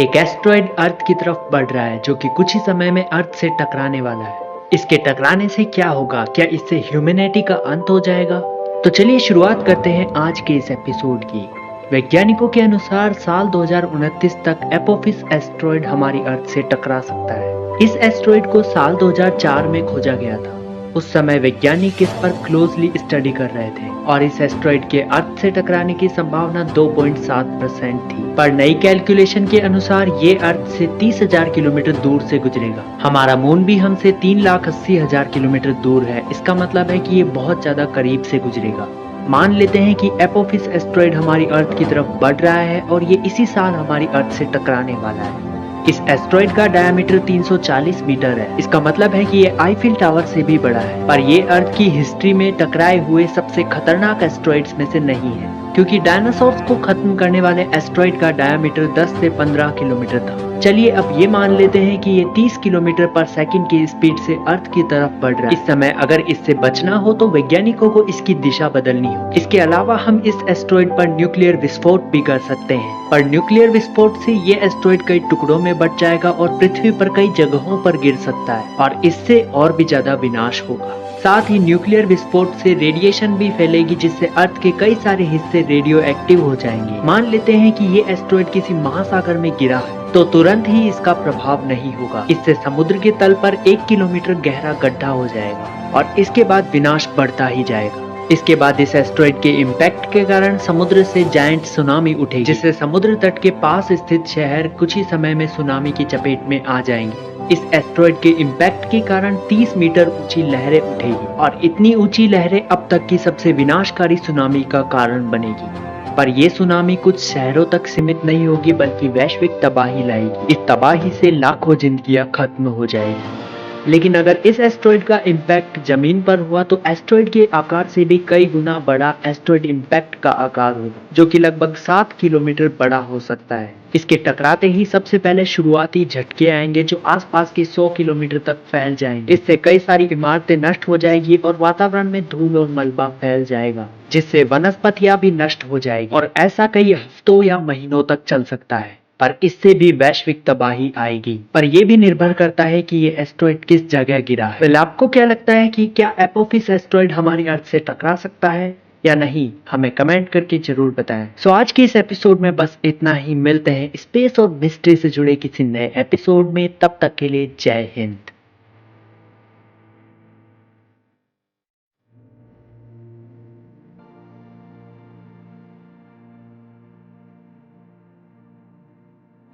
एक एस्ट्रॉयड अर्थ की तरफ बढ़ रहा है जो कि कुछ ही समय में अर्थ से टकराने वाला है। इसके टकराने से क्या होगा? क्या इससे ह्यूमैनिटी का अंत हो जाएगा? तो चलिए शुरुआत करते हैं आज के इस एपिसोड की। वैज्ञानिकों के अनुसार साल 2029 तक एपोफिस एस्ट्रॉयड हमारी अर्थ से टकरा सकता है। इस एस्ट्रॉयड को साल 2004 में खोजा गया था। उस समय वैज्ञानिक इस पर क्लोजली स्टडी कर रहे थे और इस एस्ट्रॉयड के अर्थ से टकराने की संभावना 2.7% थी। पर नई कैलकुलेशन के अनुसार ये अर्थ से 30,000 किलोमीटर दूर से गुजरेगा। हमारा मून भी हमसे 3,80,000 किलोमीटर दूर है। इसका मतलब है कि ये बहुत ज्यादा करीब से गुजरेगा। मान लेते हैं कि एपोफिस एस्ट्रॉयड हमारी अर्थ की तरफ बढ़ रहा है और ये इसी साल हमारी अर्थ से टकराने वाला है। इस एस्ट्रॉयड का डायमीटर 340 मीटर है। इसका मतलब है कि ये आईफिल टावर से भी बड़ा है। पर ये अर्थ की हिस्ट्री में टकराए हुए सबसे खतरनाक एस्ट्रॉयड्स में से नहीं है, क्योंकि डायनासोर्स को खत्म करने वाले एस्ट्रॉयड का डायमीटर 10 से 15 किलोमीटर था। चलिए अब ये मान लेते हैं कि ये 30 किलोमीटर पर सेकंड की स्पीड से अर्थ की तरफ बढ़ रहा है। इस समय अगर इससे बचना हो तो वैज्ञानिकों को इसकी दिशा बदलनी हो। इसके अलावा हम इस एस्ट्रॉयड पर न्यूक्लियर विस्फोट भी कर सकते हैं। पर न्यूक्लियर विस्फोट से ये एस्ट्रॉयड कई टुकड़ों में बट जाएगा और पृथ्वी पर कई जगहों पर गिर सकता है और इससे और भी ज्यादा विनाश होगा। साथ ही न्यूक्लियर विस्फोट से रेडिएशन भी फैलेगी, जिससे अर्थ के कई सारे हिस्से रेडियो एक्टिव हो जाएंगे। मान लेते हैं कि ये एस्ट्रॉयड किसी महासागर में गिरा है तो तुरंत ही इसका प्रभाव नहीं होगा। इससे समुद्र के तल पर 1 किलोमीटर गहरा गड्ढा हो जाएगा और इसके बाद विनाश बढ़ता ही जाएगा। इसके बाद इस एस्ट्रॉयड के इम्पैक्ट के कारण समुद्र से जायंट सुनामी उठेगी, जिससे समुद्र तट के पास स्थित शहर कुछ ही समय में सुनामी की चपेट में आ जाएंगे। इस एस्ट्रॉयड के इम्पैक्ट के कारण 30 मीटर ऊंची लहरें उठेगी और इतनी ऊंची लहरें अब तक की सबसे विनाशकारी सुनामी का कारण बनेगी। पर यह सुनामी कुछ शहरों तक सीमित नहीं होगी, बल्कि वैश्विक तबाही लाएगी। इस तबाही से लाखों जिंदगियां खत्म हो जाएगी। लेकिन अगर इस एस्ट्रॉयड का इम्पैक्ट जमीन पर हुआ तो एस्ट्रॉयड के आकार से भी कई गुना बड़ा एस्ट्रॉयड इम्पैक्ट का आकार होगा, जो कि लगभग 7 किलोमीटर बड़ा हो सकता है। इसके टकराते ही सबसे पहले शुरुआती झटके आएंगे जो आसपास के 100 किलोमीटर तक फैल जाएंगे। इससे कई सारी इमारतें नष्ट हो जाएगी और वातावरण में धूल और मलबा फैल जाएगा, जिससे वनस्पतियां भी नष्ट हो जाएगी और ऐसा कई हफ्तों या महीनों तक चल सकता है। पर इससे भी वैश्विक तबाही आएगी। पर यह भी निर्भर करता है कि ये एस्ट्रॉयड किस जगह गिरा है। well, आपको क्या लगता है कि क्या एपोफिस एस्ट्रॉयड हमारी अर्थ से टकरा सकता है या नहीं? हमें कमेंट करके जरूर बताएं। सो आज के इस एपिसोड में बस इतना ही। मिलते हैं स्पेस और मिस्ट्री से जुड़े किसी नए एपिसोड में। तब तक के लिए जय हिंद।